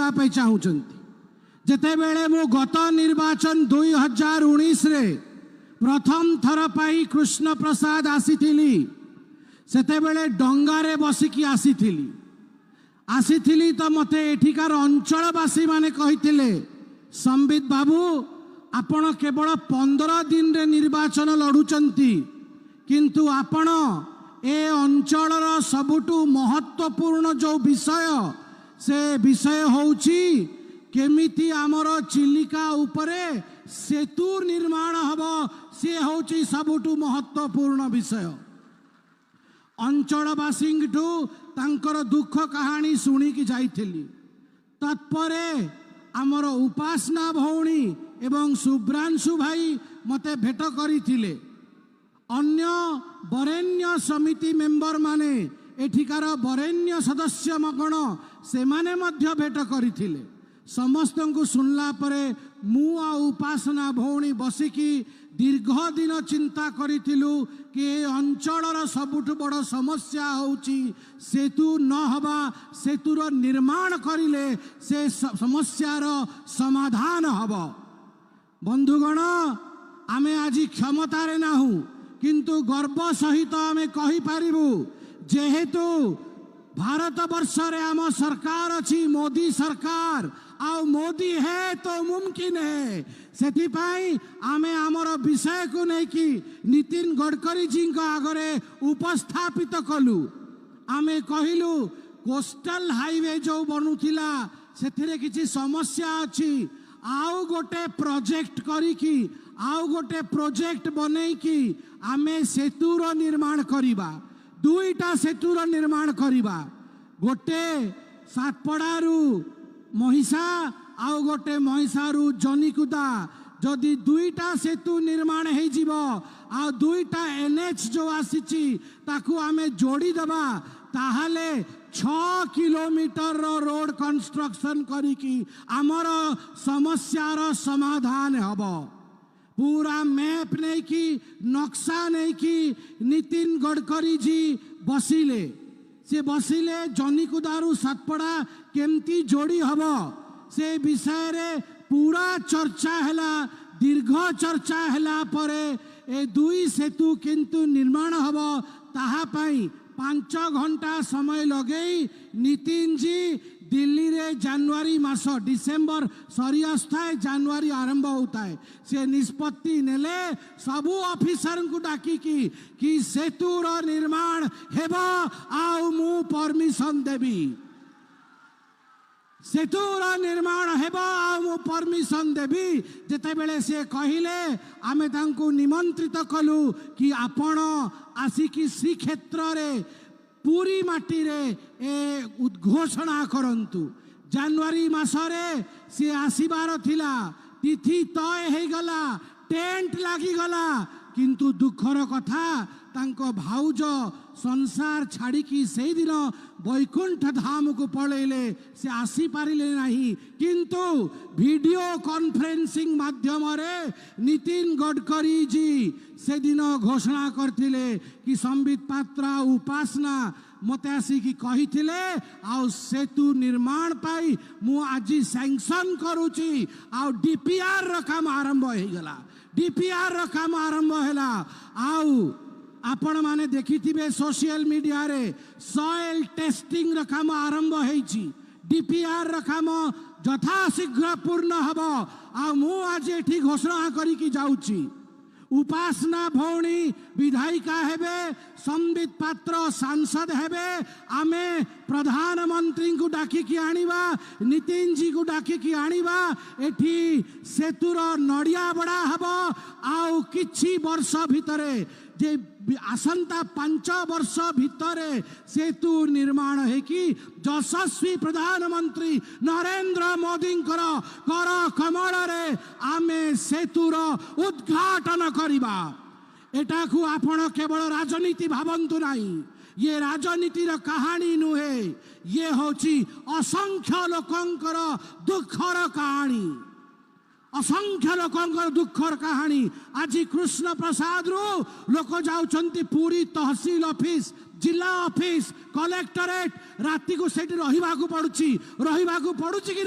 देवाई चाहूँगी जितेबले मु गत निर्वाचन 2019 रे प्रथम थर पाई कृष्ण प्रसाद आसी सेतेबले डंगारे बसिकी आसी तो मते एठिकार अंचलवासी माने कहिथिले संबित बाबू आपण केवल 15 दिन रे निर्वाचन लड़ुचंती किंतु आपण ए अंचलर सबुठु महत्वपूर्ण जो विषय से विषय होउची केमिति आमर चिलिका उपरे सेतु निर्माण हबो से होउची सबुठु महत्वपूर्ण विषय। अंचलवासीठू तांकर दुख कहानी शुणिकी जाइथिली तत्परे आमर उपासना भौणी एवं शुभ्रांशु भाई मते भेट करिथिले अन्य बरेण्य समिति मेंबर माने एठिकार बरेण्य सदस्य मगण से माने मध्य भेट करिथिले समस्त को सुनला परे मु आ उपासना भौणी बसिकी दीर्घ दिन चिंता करिथिलु कि अंचलर सबुठु बड़ समस्या होउची सेतु न हवा सेतुर निर्माण करिले से समस्यार समाधान हबो। बंधुगण आमे आज क्षमतारे नाहु किंतु गर्व सहित आमे कहि पारिबु जेहेतु भारत वर्ष रे आम सरकार अछि मोदी सरकार आ मोदी है तो मुमकिन है सेति पाई आमे आमर विषय को नहीं कि नितिन गडकरी जी का आगरे उपस्थापित कलु आमे कहिलु कोस्टल हाईवे जो बनुथिला सेथिरे किछि समस्या अछि आउ गोटे प्रोजेक्ट करिकी आउ गोटे प्रोजेक्ट बनैकी आमे सेतुर निर्माण करिबा दुईटा सेतुर निर्माण करिबा गोटे सातपड़ारू महिषा आउ गोटे महिषारू जनिकुदा जदि दुईटा सेतु निर्माण हो जीवो आ दुईटा एनएच जो आसीची ताकू आमे जोड़ी दबा ताहाले 6 किलोमीटर रोड कंस्ट्रक्शन करिकी आमर समस्यार समाधान हबो। पूरा मैप नहीं कि नक्शा नहीं कि नितिन गडकरी जी बसिले से बसिले जनिकुदारू सातपड़ा केमती जोड़ी हबो से विषय रे पूरा चर्चा हैला दीर्घ चर्चा हैला परे ए दुई सेतु किंतु निर्माण हबो ताहा पाई 5 घंटा समय लगेई नितिन जी दिल्ली रे जनवरी मास डिसेंबर सरी आस्था है जनवरी आरंभ होता है से निष्पत्ति नेले सबू ऑफिसर को डाकी कि सेतुर निर्माण हेबो आउ मु परमिशन देबी सेतुर निर्माण हेबो आउ मु परमिशन देबी जेते बेले से कहिले आमे तांको निमंत्रित कलु कि आपण आसिकी श्री क्षेत्र रे पूरी माटी रे ए उद्घोषणा करंतु जनवरी मासरे से आसीबार थिला तिथि तय हे गला टेंट लागी गला किंतु दुखर कथा तांको भाउज संसार छाड़ी की से दिन वैकुंठ धाम को पळेले से आसी पारिले नाही किंतु वीडियो कॉन्फ्रेंसिंग माध्यम रे नितिन गडकरी जी से दिन घोषणा करथिले कि संबित पात्रा उपासना मते आसिकी कहिथिले आ सेतु निर्माण पाई मु आज सैंक्शन करूची आ डीपीआर र काम आरंभ हो गला डीपीआर र काम आरंभ हैला आउ आपण माने देखिथिबे सोशल मीडिया रे सॉइल टेस्टिंग र काम आरंभ होईची डीपीआर र काम यथाशीघ्र पूर्ण हबो आ मु आज एठी घोषणा करी कि जाउची उपासना भौणी विधायिका हेबे संबित पात्र सांसद हेबे आमे प्रधानमंत्री को डाकी कि आनिबा नितिन जी को डाकी कि आनिबा एठी सेतुर नड़िया बड़ा हबो आउ किछि वर्ष भितरे जे आसंता 5 वर्ष भितरे सेतु निर्माण है कि यशस्वी प्रधानमंत्री नरेंद्र मोदी कर कमल रे आमे सेतुर उद्घाटन करिबा एटा को आपण केवल राजनीति भावंतु नाही ये राजनीति र कहानी नुहे ये होची असंख्य लोकंकर दुखर कहानी असंख्य लोकंकर दुखर कहानी आज कृष्ण प्रसाद रु लोक जाउछंती पूरी तहसील ऑफिस जिला ऑफिस कलेक्टरेट राति को सेठी रहिबा को पड़ुची कि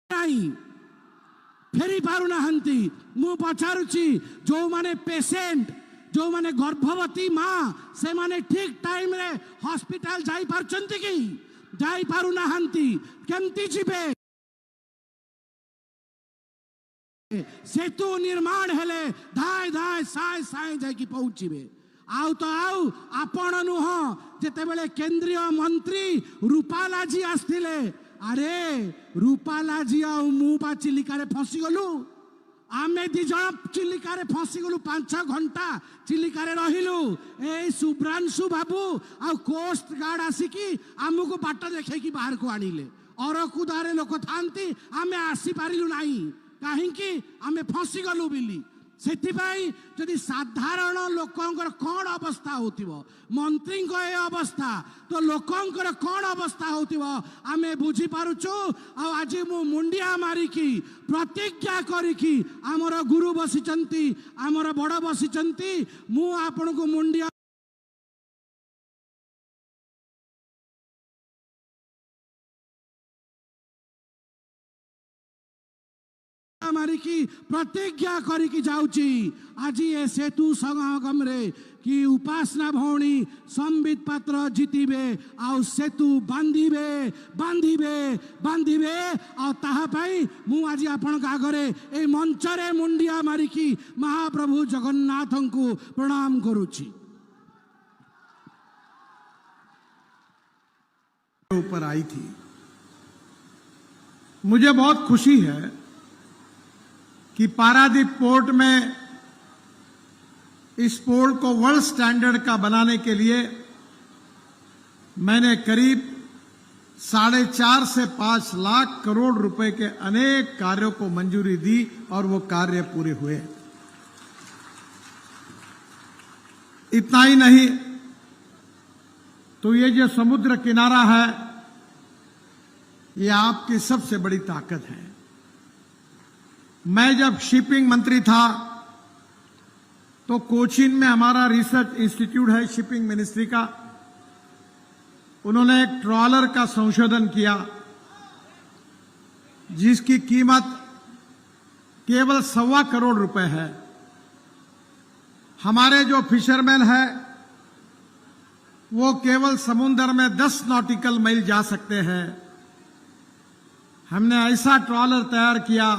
फेरी पारु नाहंती। मु पचारुची जो माने पेशेंट जो माने गर्भवती माँ से माने ठीक टाइम रे हॉस्पिटल जाई पारचंती की जाई पारु नाहंती केमती जिबे। सेतु निर्माण हेले धाय धाय साय साय जाई की पहुंचीबे। आउ तो आउ आपण नुह जेते बेले केंद्रीय मंत्री रूपाला जी आस्थिले। अरे रूपाला जी आ मु पा चिलिका फसी गलु। आमे दी जण चिलिका फसी गलु 5 घंटा चिलिका रहिलु। ए सुब्रांशु बाबू आ कोस्ट गार्ड आसिकी आमको बाट देखे की बाहर को आनिले। अरकुदारे लोक थांती आमे आसी पारिलु नाही काहेकि आमे फसी गलु बिली। सेथिपाई जदि साधारण लोकंकर कौन अवस्था होतिबो मंत्री को ए अवस्था तो लोकंकर कौन अवस्था होतिबो आमे बुझी पारुचु। आ आज मु मुंडिया मारिकी प्रतिज्ञा करिकी हमर गुरु बसिचंती हमर बड़ बसिचंती मु आपन को मुंडिया मारिकी प्रतिज्ञा करिकी जाउची। आज ये सेतु समागम रे कि उपासना भौणी संबित पात्र जीतिबे आउ सेतु बांधिबे बांधिबे बांधिबे आ ताहा पई मु आज आपन आगरे ए मंच रे मुंडिया मारिकी महाप्रभु जगन्नाथन को प्रणाम करूची। ऊपर आई थी मुझे बहुत खुशी है कि पारादीप पोर्ट में इस पोर्ट को वर्ल्ड स्टैंडर्ड का बनाने के लिए मैंने करीब 4.5 से 5 लाख करोड़ रुपए के अनेक कार्यों को मंजूरी दी और वो कार्य पूरे हुए। इतना ही नहीं तो ये जो समुद्र किनारा है ये आपकी सबसे बड़ी ताकत है। मैं जब शिपिंग मंत्री था तो कोचीन में हमारा रिसर्च इंस्टीट्यूट है शिपिंग मिनिस्ट्री का, उन्होंने एक ट्रॉलर का संशोधन किया जिसकी कीमत केवल 1.25 करोड़ रुपए है। हमारे जो फिशरमैन है वो केवल समुद्र में 10 नॉटिकल माइल जा सकते हैं। हमने ऐसा ट्रॉलर तैयार किया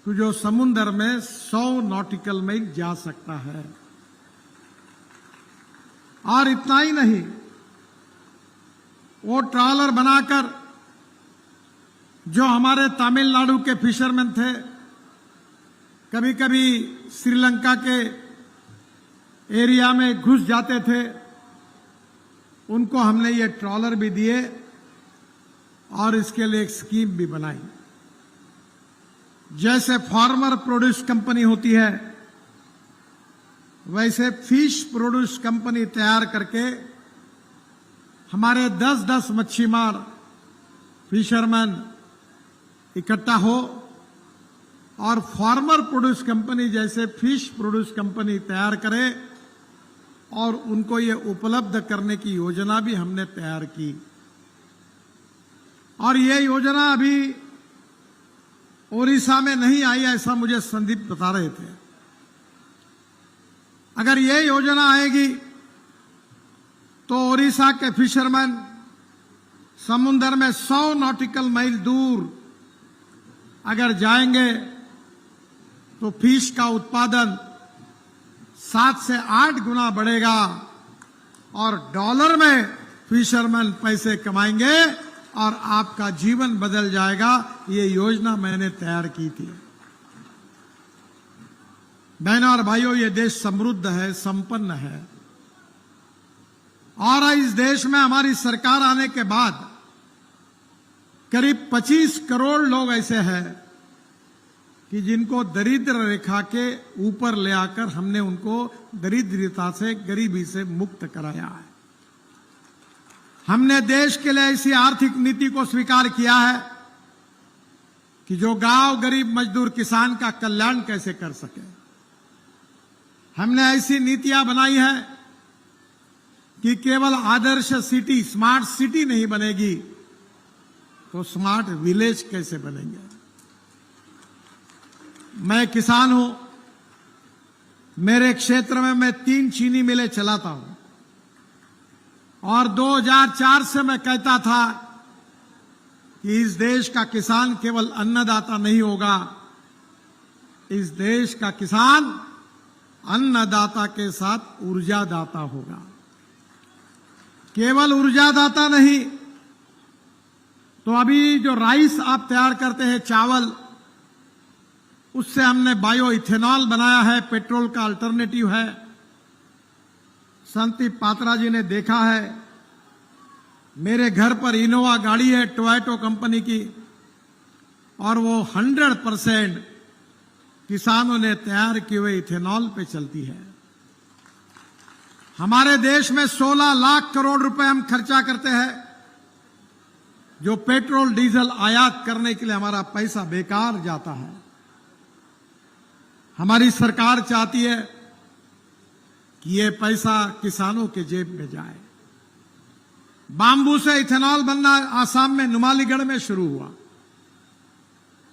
तो जो समुद्र में 100 नॉटिकल माइल जा सकता है। और इतना ही नहीं वो ट्रॉलर बनाकर जो हमारे तमिलनाडु के फिशरमैन थे कभी कभी श्रीलंका के एरिया में घुस जाते थे उनको हमने ये ट्रॉलर भी दिए और इसके लिए एक स्कीम भी बनाई। जैसे फार्मर प्रोड्यूस कंपनी होती है वैसे फिश प्रोड्यूस कंपनी तैयार करके हमारे 10-10 मच्छीमार फिशरमैन इकट्ठा हो और फार्मर प्रोड्यूस कंपनी जैसे फिश प्रोड्यूस कंपनी तैयार करे और उनको ये उपलब्ध करने की योजना भी हमने तैयार की। और ये योजना अभी ओडिशा में नहीं आई ऐसा मुझे संदीप बता रहे थे। अगर ये योजना आएगी तो ओडिशा के फिशरमैन समुद्र में 100 नॉटिकल माइल दूर अगर जाएंगे तो फिश का उत्पादन 7 से 8 गुना बढ़ेगा और डॉलर में फिशरमैन पैसे कमाएंगे और आपका जीवन बदल जाएगा। ये योजना मैंने तैयार की थी। बहनों और भाइयों, ये देश समृद्ध है, संपन्न है और इस देश में हमारी सरकार आने के बाद करीब 25 करोड़ लोग ऐसे हैं कि जिनको दरिद्र रेखा के ऊपर ले आकर हमने उनको दरिद्रता से, गरीबी से मुक्त कराया है। हमने देश के लिए ऐसी आर्थिक नीति को स्वीकार किया है कि जो गांव गरीब मजदूर किसान का कल्याण कैसे कर सके। हमने ऐसी नीतियां बनाई है कि केवल आदर्श सिटी, स्मार्ट सिटी नहीं बनेगी, तो स्मार्ट विलेज कैसे बनेंगे? मैं किसान हूं, मेरे क्षेत्र में मैं 3 चीनी मिलें चलाता हूं और 2004 से मैं कहता था कि इस देश का किसान केवल अन्नदाता नहीं होगा, इस देश का किसान अन्नदाता के साथ ऊर्जादाता होगा। केवल ऊर्जादाता नहीं, तो अभी जो राइस आप तैयार करते हैं, चावल, उससे हमने बायो इथेनॉल बनाया है, पेट्रोल का अल्टरनेटिव है। संदीप पात्रा जी ने देखा है, मेरे घर पर इनोवा गाड़ी है टोयोटा कंपनी की, और वो 100% किसानों ने तैयार किए हुए इथेनॉल पे चलती है। हमारे देश में 16 लाख करोड़ रुपए हम खर्चा करते हैं, जो पेट्रोल डीजल आयात करने के लिए हमारा पैसा बेकार जाता है। हमारी सरकार चाहती है कि ये पैसा किसानों के जेब में जाए। बांबू से इथेनॉल बनना आसाम में नुमालीगढ़ में शुरू हुआ।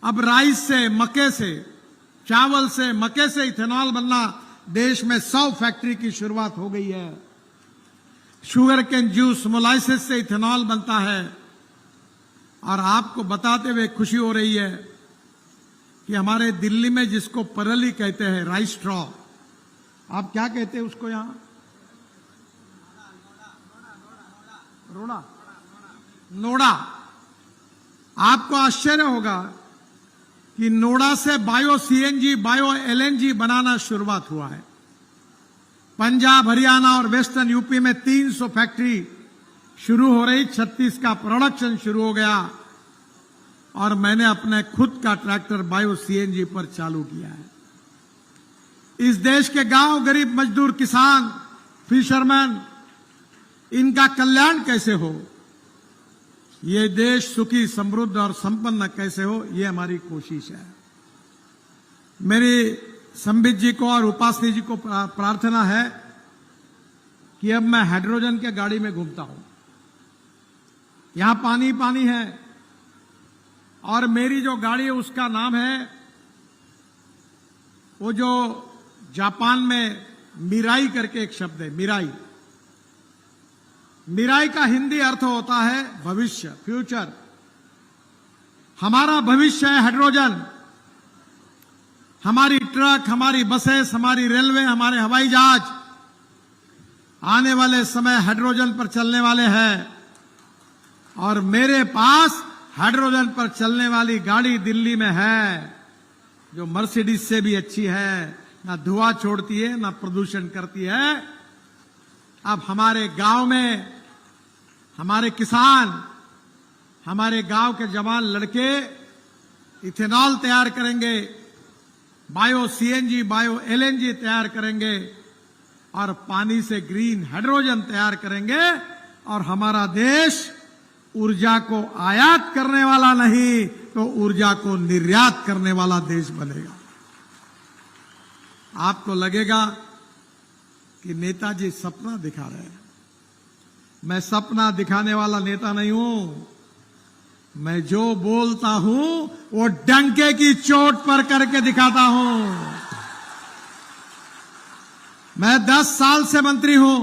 अब राइस से, मक्के से, चावल से, मक्के से इथेनॉल बनना देश में 100 फैक्ट्री की शुरुआत हो गई है। शुगर केन जूस, मोलाइसिस से इथेनॉल बनता है। और आपको बताते हुए खुशी हो रही है कि हमारे दिल्ली में जिसको परली कहते हैं, राइस स्ट्रॉ, आप क्या कहते हैं उसको यहां? रोड़ा, नोड़ा। आपको आश्चर्य होगा कि नोड़ा से बायो सीएनजी, बायो एलएनजी बनाना शुरुआत हुआ है। पंजाब, हरियाणा और वेस्टर्न यूपी में 300 फैक्ट्री शुरू हो रही, 36 का प्रोडक्शन शुरू हो गया। और मैंने अपने खुद का ट्रैक्टर बायो सीएनजी पर चालू किया है। इस देश के गांव, गरीब मजदूर, किसान, फिशरमैन, इनका कल्याण कैसे हो, ये देश सुखी, समृद्ध और संपन्न कैसे हो, ये हमारी कोशिश है। मेरी संबित जी को और उपासनी जी को प्रार्थना है कि अब मैं हाइड्रोजन के गाड़ी में घूमता हूं। यहां पानी पानी है, और मेरी जो गाड़ी है उसका नाम है, वो जो जापान में मिराई करके एक शब्द है, मिराई। मिराई का हिंदी अर्थ होता है भविष्य, फ्यूचर। हमारा भविष्य है हाइड्रोजन। हमारी ट्रक, हमारी बसेस, हमारी रेलवे, हमारे हवाई जहाज आने वाले समय हाइड्रोजन पर चलने वाले हैं। और मेरे पास हाइड्रोजन पर चलने वाली गाड़ी दिल्ली में है, जो मर्सिडीज से भी अच्छी है, ना धुआं छोड़ती है, ना प्रदूषण करती है। अब हमारे गांव में हमारे किसान, हमारे गांव के जवान लड़के इथेनॉल तैयार करेंगे, बायो सीएनजी, बायो एलएनजी तैयार करेंगे, और पानी से ग्रीन हाइड्रोजन तैयार करेंगे। और हमारा देश ऊर्जा को आयात करने वाला नहीं, तो ऊर्जा को निर्यात करने वाला देश बनेगा। आपको लगेगा कि नेताजी सपना दिखा रहे हैं। मैं सपना दिखाने वाला नेता नहीं हूं। मैं जो बोलता हूं वो डंके की चोट पर करके दिखाता हूं। मैं 10 साल से मंत्री हूं,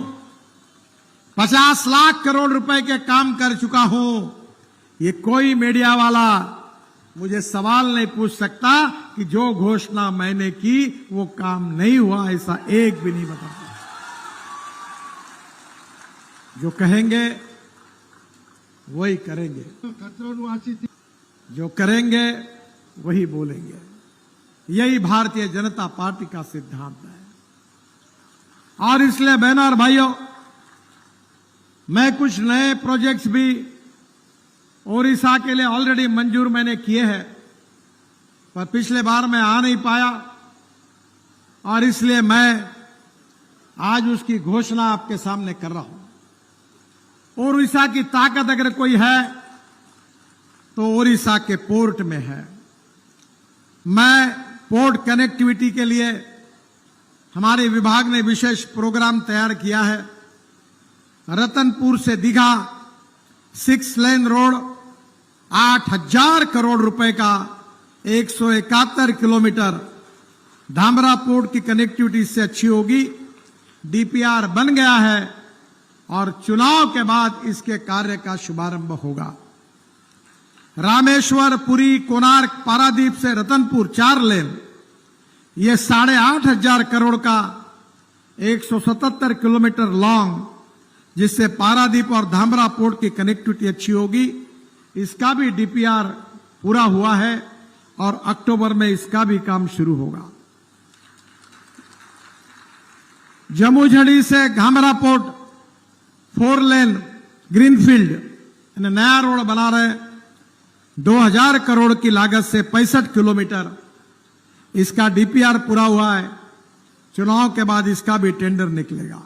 50 लाख करोड़ रुपए के काम कर चुका हूं। ये कोई मीडिया वाला मुझे सवाल नहीं पूछ सकता कि जो घोषणा मैंने की वो काम नहीं हुआ, ऐसा एक भी नहीं बता। जो कहेंगे वही करेंगे, जो करेंगे वही बोलेंगे। यही भारतीय जनता पार्टी का सिद्धांत है। और इसलिए बहनों और भाइयों, मैं कुछ नए प्रोजेक्ट्स भी ओडिशा के लिए ऑलरेडी मंजूर मैंने किए हैं, पर पिछले बार मैं आ नहीं पाया, और इसलिए मैं आज उसकी घोषणा आपके सामने कर रहा हूं। ओडिशा की ताकत अगर कोई है तो ओडिशा के पोर्ट में है। मैं पोर्ट कनेक्टिविटी के लिए हमारे विभाग ने विशेष प्रोग्राम तैयार किया है। रतनपुर से दीघा 6 लेन रोड 8,000 करोड़ रुपए का 171 किलोमीटर धामरा पोर्ट की कनेक्टिविटी इससे अच्छी होगी। डीपीआर बन गया है और चुनाव के बाद इसके कार्य का शुभारंभ होगा। रामेश्वर, पुरी, कोणार्क, पारादीप से रतनपुर 4 लेन, ये 8,500 करोड़ का 177 किलोमीटर लॉन्ग, जिससे पारादीप और धामरा पोर्ट की कनेक्टिविटी अच्छी होगी। इसका भी डीपीआर पूरा हुआ है और अक्टूबर में इसका भी काम शुरू होगा। जम्मू-झड़ी से धामरा पोर्ट 4 लेन ग्रीनफील्ड नया रोड बना रहे, 2,000 करोड़ की लागत से 65 किलोमीटर, इसका डीपीआर पूरा हुआ है। चुनाव के बाद इसका भी टेंडर निकलेगा।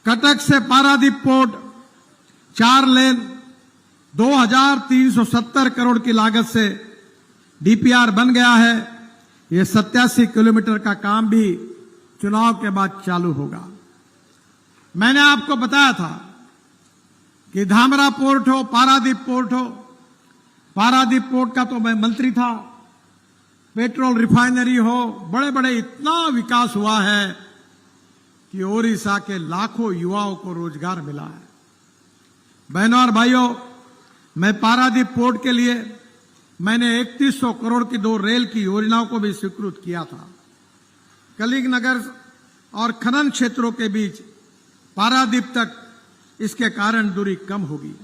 कटक से पारादीप पोर्ट 4 लेन 2,370 करोड़ की लागत से डीपीआर बन गया है। यह 87 किलोमीटर का काम भी चुनाव के बाद चालू होगा। मैंने आपको बताया था कि धामरा पोर्ट हो, पारादीप पोर्ट हो, पारादीप पोर्ट का तो मैं मंत्री था, पेट्रोल रिफाइनरी हो, बड़े बड़े इतना विकास हुआ है कि ओडिशा के लाखों युवाओं को रोजगार मिला है। बहनों और भाइयों, मैं पारादीप पोर्ट के लिए मैंने 3100 करोड़ की 2 रेल की योजनाओं को भी स्वीकृत किया था। कलिंग नगर और खनन क्षेत्रों के बीच पारादीप तक इसके कारण दूरी कम होगी।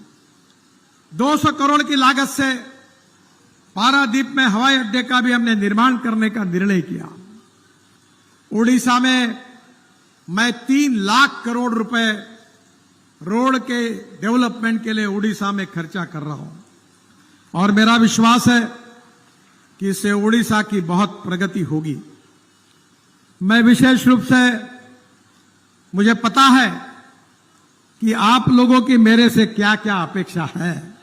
200 करोड़ की लागत से पारादीप में हवाई अड्डे का भी हमने निर्माण करने का निर्णय किया। उड़ीसा में मैं 3 लाख करोड़ रुपए रोड के डेवलपमेंट के लिए उड़ीसा में खर्चा कर रहा हूं और मेरा विश्वास है कि इससे उड़ीसा की बहुत प्रगति होगी। मैं विशेष रूप से, मुझे पता है कि आप लोगों की मेरे से क्या क्या अपेक्षा है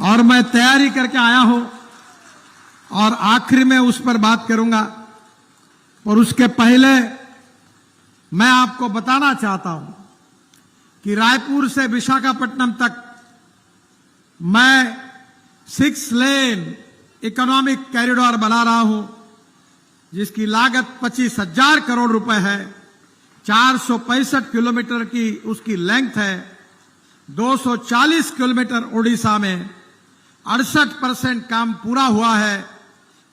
और मैं तैयारी करके आया हूं और आखिर में उस पर बात करूंगा। और उसके पहले मैं आपको बताना चाहता हूं कि रायपुर से विशाखापट्टनम तक मैं 6 लेन इकोनॉमिक कॉरिडोर बना रहा हूं, जिसकी लागत 25,000 करोड़ रुपए है। 465 किलोमीटर की उसकी लेंथ है। 240 किलोमीटर ओडिशा में 68% काम पूरा हुआ है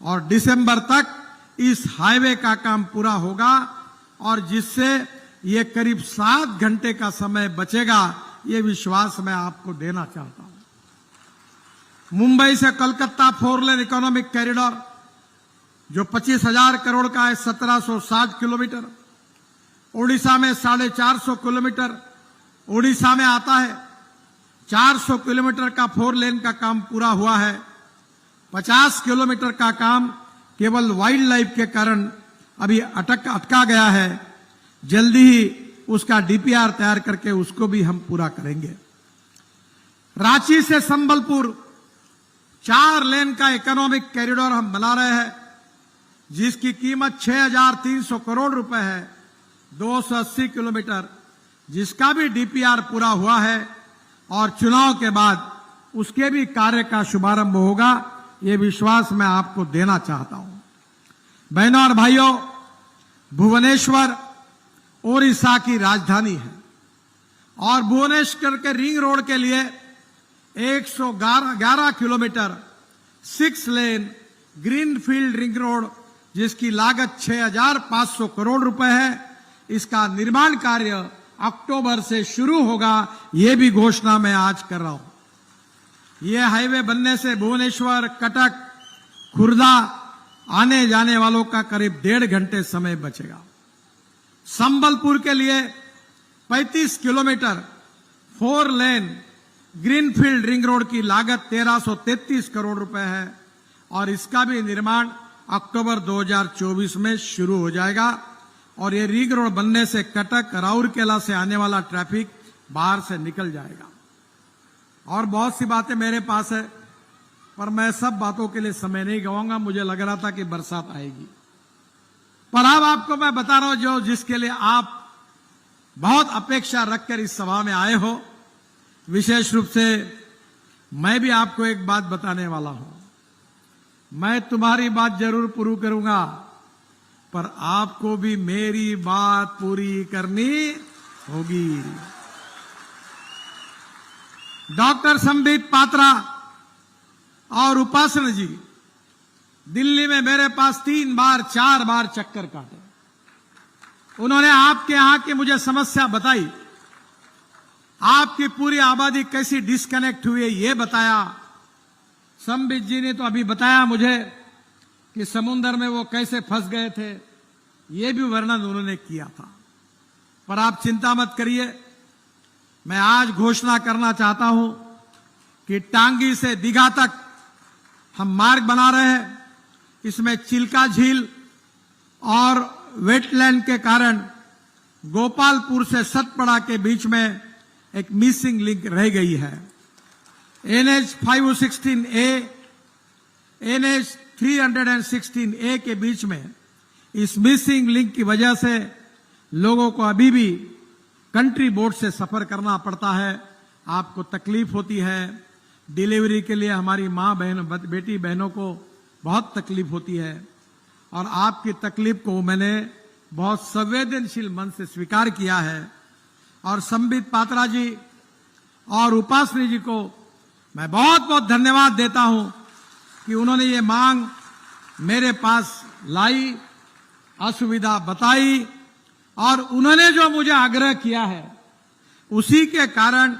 और दिसंबर तक इस हाईवे का काम पूरा होगा और जिससे ये करीब 7 घंटे का समय बचेगा। ये विश्वास मैं आपको देना चाहता हूं। मुंबई से कोलकाता 4 लेन इकोनॉमिक कॉरिडोर जो 25,000 करोड़ का है, 1760 किलोमीटर। ओडिशा में 450 किलोमीटर ओडिशा में आता है। 400 किलोमीटर का 4 लेन का काम पूरा हुआ है। 50 किलोमीटर का काम केवल वाइल्ड लाइफ के कारण अभी अटका गया है। जल्दी ही उसका डीपीआर तैयार करके उसको भी हम पूरा करेंगे। रांची से संबलपुर 4 लेन का इकोनॉमिक कॉरिडोर हम बना रहे हैं, जिसकी कीमत 6,300 करोड़ रुपए है। 280 किलोमीटर, जिसका भी डीपीआर पूरा हुआ है और चुनाव के बाद उसके भी कार्य का शुभारंभ होगा। ये विश्वास मैं आपको देना चाहता हूं। बहनों और भाइयों, भुवनेश्वर ओडिशा की राजधानी है और भुवनेश्वर के रिंग रोड के लिए 111 kilometre 6 lane greenfield ring road, जिसकी लागत 6,500 करोड़ रुपए है, इसका निर्माण कार्य अक्टूबर से शुरू होगा। यह भी घोषणा मैं आज कर रहा हूं। यह हाईवे बनने से भुवनेश्वर, कटक, खुर्दा आने जाने वालों का करीब 1.5 घंटे समय बचेगा। संबलपुर के लिए 35 kilometre 4 lane greenfield ring road की लागत 1,333 करोड़ रुपए है और इसका भी निर्माण अक्टूबर 2024 में शुरू हो जाएगा। और ये रिंग रोड बनने से कटक, राउरकेला से आने वाला ट्रैफिक बाहर से निकल जाएगा। और बहुत सी बातें मेरे पास है, पर मैं सब बातों के लिए समय नहीं गवाऊंगा। मुझे लग रहा था कि बरसात आएगी, पर अब आपको मैं बता रहा हूं जो जिसके लिए आप बहुत अपेक्षा रखकर इस सभा में आए हो। विशेष रूप से मैं भी आपको एक बात बताने वाला हूं। मैं तुम्हारी बात जरूर पूरी करूंगा, पर आपको भी मेरी बात पूरी करनी होगी। डॉक्टर संबित पात्रा और उपासना जी दिल्ली में मेरे पास 3 बार 4 बार चक्कर काटे। उन्होंने आपके यहां की मुझे समस्या बताई, आपकी पूरी आबादी कैसी डिस्कनेक्ट हुई है ये बताया। संबित जी ने तो अभी बताया मुझे कि समुद्र में वो कैसे फंस गए थे, ये भी वर्णन उन्होंने किया था। पर आप चिंता मत करिए, मैं आज घोषणा करना चाहता हूं कि टांगी से दीघा तक हम मार्ग बना रहे हैं। इसमें चिल्का झील और वेटलैंड के कारण गोपालपुर से सतपड़ा के बीच में एक मिसिंग लिंक रह गई है। NH 516A, NH 316A के बीच में इस मिसिंग लिंक की वजह से लोगों को अभी भी कंट्री बोर्ड से सफर करना पड़ता है। आपको तकलीफ होती है, डिलीवरी के लिए हमारी माँ बहन बेटी बहनों को बहुत तकलीफ होती है, और आपकी तकलीफ को मैंने बहुत संवेदनशील मन से स्वीकार किया है। और संबित पात्रा जी और उपासनी जी को मैं बहुत बहुत धन्यवाद देता हूं कि उन्होंने ये मांग मेरे पास लाई, असुविधा बताई, और उन्होंने जो मुझे आग्रह किया है उसी के कारण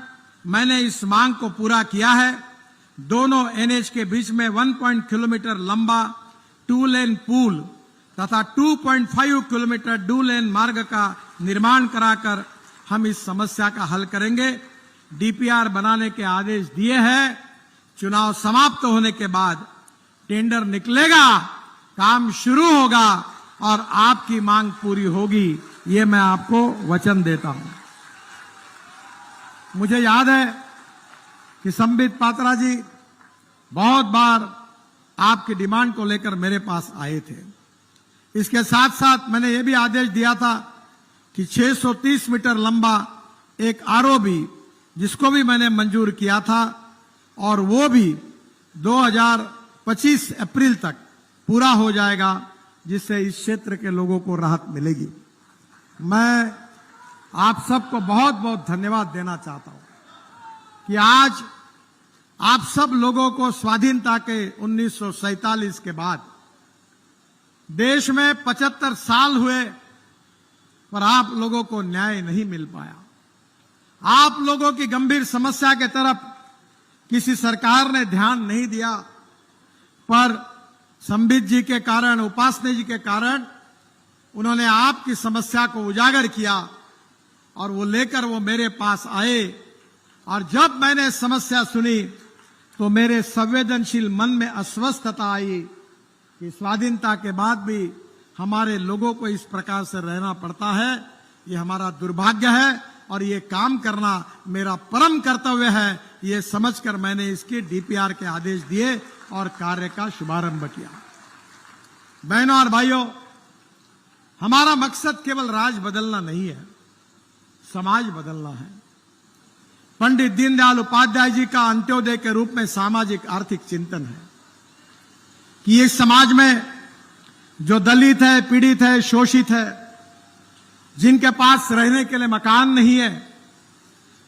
मैंने इस मांग को पूरा किया है। दोनों NH के बीच में 1 किलोमीटर लंबा 2 लेन पुल तथा 2.5 किलोमीटर 2 लेन मार्ग का निर्माण कराकर हम इस समस्या का हल करेंगे। DPR बनाने के आदेश दिए हैं। चुनाव समाप्त होने के बाद टेंडर निकलेगा, काम शुरू होगा और आपकी मांग पूरी होगी, ये मैं आपको वचन देता हूं। मुझे याद है कि संबित पात्रा जी बहुत बार आपकी डिमांड को लेकर मेरे पास आए थे। इसके साथ साथ मैंने ये भी आदेश दिया था कि 630 मीटर लंबा एक ROB, जिसको भी मैंने मंजूर किया था, और वो भी 2025 अप्रैल तक पूरा हो जाएगा, जिससे इस क्षेत्र के लोगों को राहत मिलेगी। मैं आप सबको बहुत बहुत धन्यवाद देना चाहता हूं कि आज आप सब लोगों को स्वाधीनता के 1947 के बाद देश में 75 साल हुए, पर आप लोगों को न्याय नहीं मिल पाया। आप लोगों की गंभीर समस्या के तरफ किसी सरकार ने ध्यान नहीं दिया, पर संबित जी के कारण, उपासना जी के कारण उन्होंने आपकी समस्या को उजागर किया और वो लेकर वो मेरे पास आए। और जब मैंने समस्या सुनी तो मेरे संवेदनशील मन में अस्वस्थता आई कि स्वाधीनता के बाद भी हमारे लोगों को इस प्रकार से रहना पड़ता है। ये हमारा दुर्भाग्य है और ये काम करना मेरा परम कर्तव्य है। ये समझकर मैंने इसके DPR के आदेश दिए और कार्य का शुभारंभ किया। बहनों और भाइयों, हमारा मकसद केवल राज बदलना नहीं है, समाज बदलना है। पंडित दीनदयाल उपाध्याय जी का अंत्योदय के रूप में सामाजिक आर्थिक चिंतन है कि इस समाज में जो दलित है, पीड़ित है, शोषित है, जिनके पास रहने के लिए मकान नहीं है,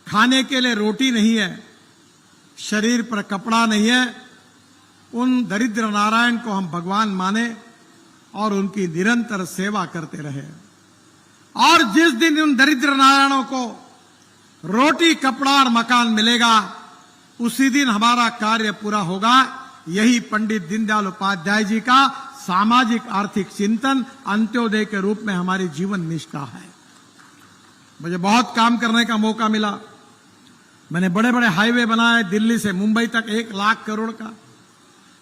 खाने के लिए रोटी नहीं है, शरीर पर कपड़ा नहीं है, उन दरिद्र नारायण को हम भगवान माने और उनकी निरंतर सेवा करते रहे। और जिस दिन उन दरिद्र नारायणों को रोटी, कपड़ा और मकान मिलेगा, उसी दिन हमारा कार्य पूरा होगा। यही पंडित दीनदयाल उपाध्याय जी का सामाजिक आर्थिक चिंतन अंत्योदय के रूप में हमारी जीवन निष्ठा है। मुझे बहुत काम करने का मौका मिला। मैंने बड़े बड़े हाईवे बनाए, दिल्ली से मुंबई तक 1 लाख करोड़ का।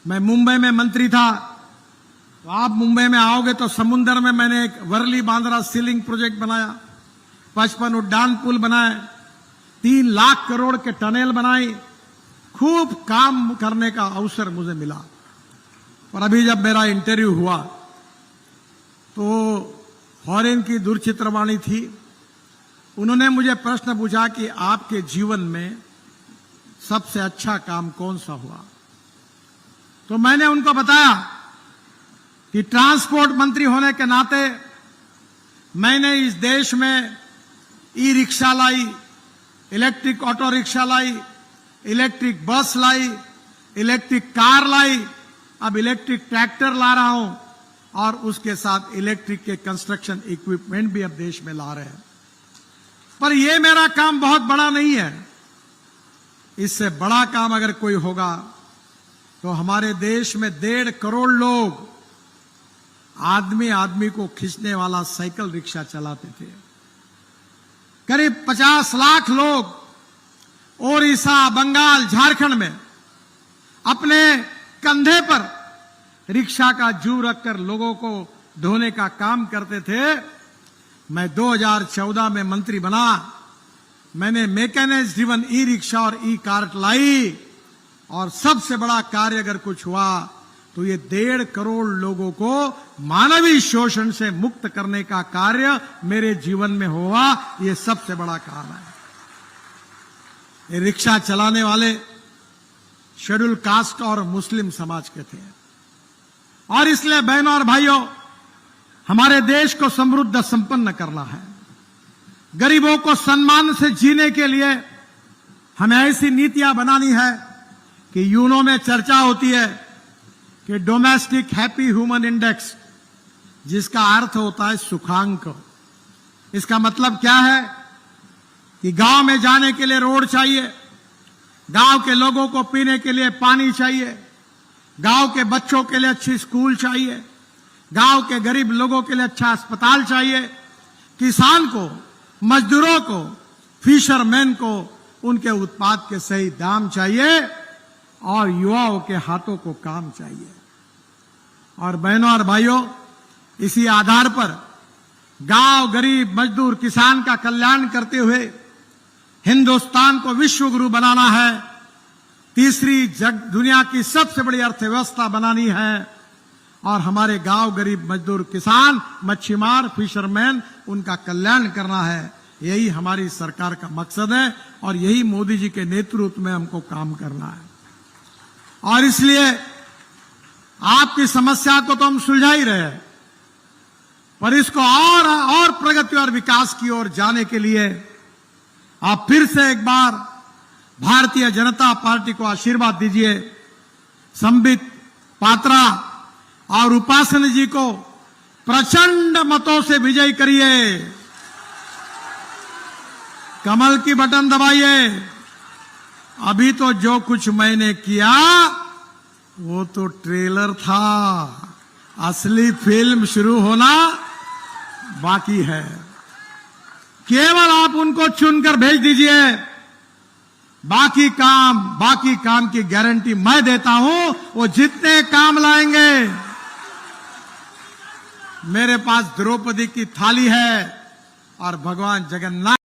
मैं मुंबई में मंत्री था, तो आप मुंबई में आओगे तो समुद्र में मैंने एक वर्ली बांद्रा सीलिंग प्रोजेक्ट बनाया, 55 उड्डान पुल बनाए, 3 लाख करोड़ के टनल बनाई। खूब काम करने का अवसर मुझे मिला। और अभी जब मेरा इंटरव्यू हुआ तो फॉरेन की दूरचित्रवाणी थी, उन्होंने मुझे प्रश्न पूछा कि आपके जीवन में सबसे अच्छा काम कौन सा हुआ। तो मैंने उनको बताया कि ट्रांसपोर्ट मंत्री होने के नाते मैंने इस देश में ई रिक्शा लाई, इलेक्ट्रिक ऑटो रिक्शा लाई, इलेक्ट्रिक बस लाई, इलेक्ट्रिक कार लाई, अब इलेक्ट्रिक ट्रैक्टर ला रहा हूं और उसके साथ इलेक्ट्रिक के कंस्ट्रक्शन इक्विपमेंट भी अब देश में ला रहे हैं। पर यह मेरा काम बहुत बड़ा नहीं है। इससे बड़ा काम अगर कोई होगा तो हमारे देश में 1.5 करोड़ लोग आदमी आदमी को खींचने वाला साइकिल रिक्शा चलाते थे। करीब 50 लाख लोग ओडिशा, बंगाल, झारखंड में अपने कंधे पर रिक्शा का जू रखकर लोगों को ढोने का काम करते थे। मैं 2014 में मंत्री बना, मैंने मैकेनाइज्ड ड्रिवन ई रिक्शा और ई कार्ट लाई और सबसे बड़ा कार्य अगर कुछ हुआ तो ये 1.5 करोड़ लोगों को मानवीय शोषण से मुक्त करने का कार्य मेरे जीवन में हुआ। ये सबसे बड़ा काम है। ये रिक्शा चलाने वाले शेड्यूल कास्ट और मुस्लिम समाज के थे और इसलिए बहनों और भाइयों, हमारे देश को समृद्ध संपन्न करना है। गरीबों को सम्मान से जीने के लिए हमें ऐसी नीतियां बनानी है कि यूनो में चर्चा होती है कि डोमेस्टिक हैप्पी ह्यूमन इंडेक्स, जिसका अर्थ होता है सुखांक। इसका मतलब क्या है कि गांव में जाने के लिए रोड चाहिए, गांव के लोगों को पीने के लिए पानी चाहिए, गांव के बच्चों के लिए अच्छी स्कूल चाहिए, गांव के गरीब लोगों के लिए अच्छा अस्पताल चाहिए, किसान को, मजदूरों को, फिशरमैन को उनके उत्पाद के सही दाम चाहिए और युवाओं के हाथों को काम चाहिए। और बहनों और भाइयों, इसी आधार पर गांव, गरीब, मजदूर, किसान का कल्याण करते हुए हिंदुस्तान को विश्व गुरु बनाना है, तीसरी दुनिया की सबसे बड़ी अर्थव्यवस्था बनानी है और हमारे गांव, गरीब, मजदूर, किसान, मच्छीमार, फिशरमैन, उनका कल्याण करना है। यही हमारी सरकार का मकसद है और यही मोदी जी के नेतृत्व में हमको काम करना है। और इसलिए आपकी समस्या को तो हम सुलझा ही रहे हैं, पर इसको और प्रगति और विकास की ओर जाने के लिए आप फिर से एक बार भारतीय जनता पार्टी को आशीर्वाद दीजिए। संबित पात्रा और उपासना जी को प्रचंड मतों से विजयी करिए, कमल की बटन दबाइए। अभी तो जो कुछ मैंने किया वो तो ट्रेलर था, असली फिल्म शुरू होना बाकी है। केवल आप उनको चुनकर भेज दीजिए, बाकी काम की गारंटी मैं देता हूं। वो जितने काम लाएंगे, मेरे पास द्रौपदी की थाली है और भगवान जगन्नाथ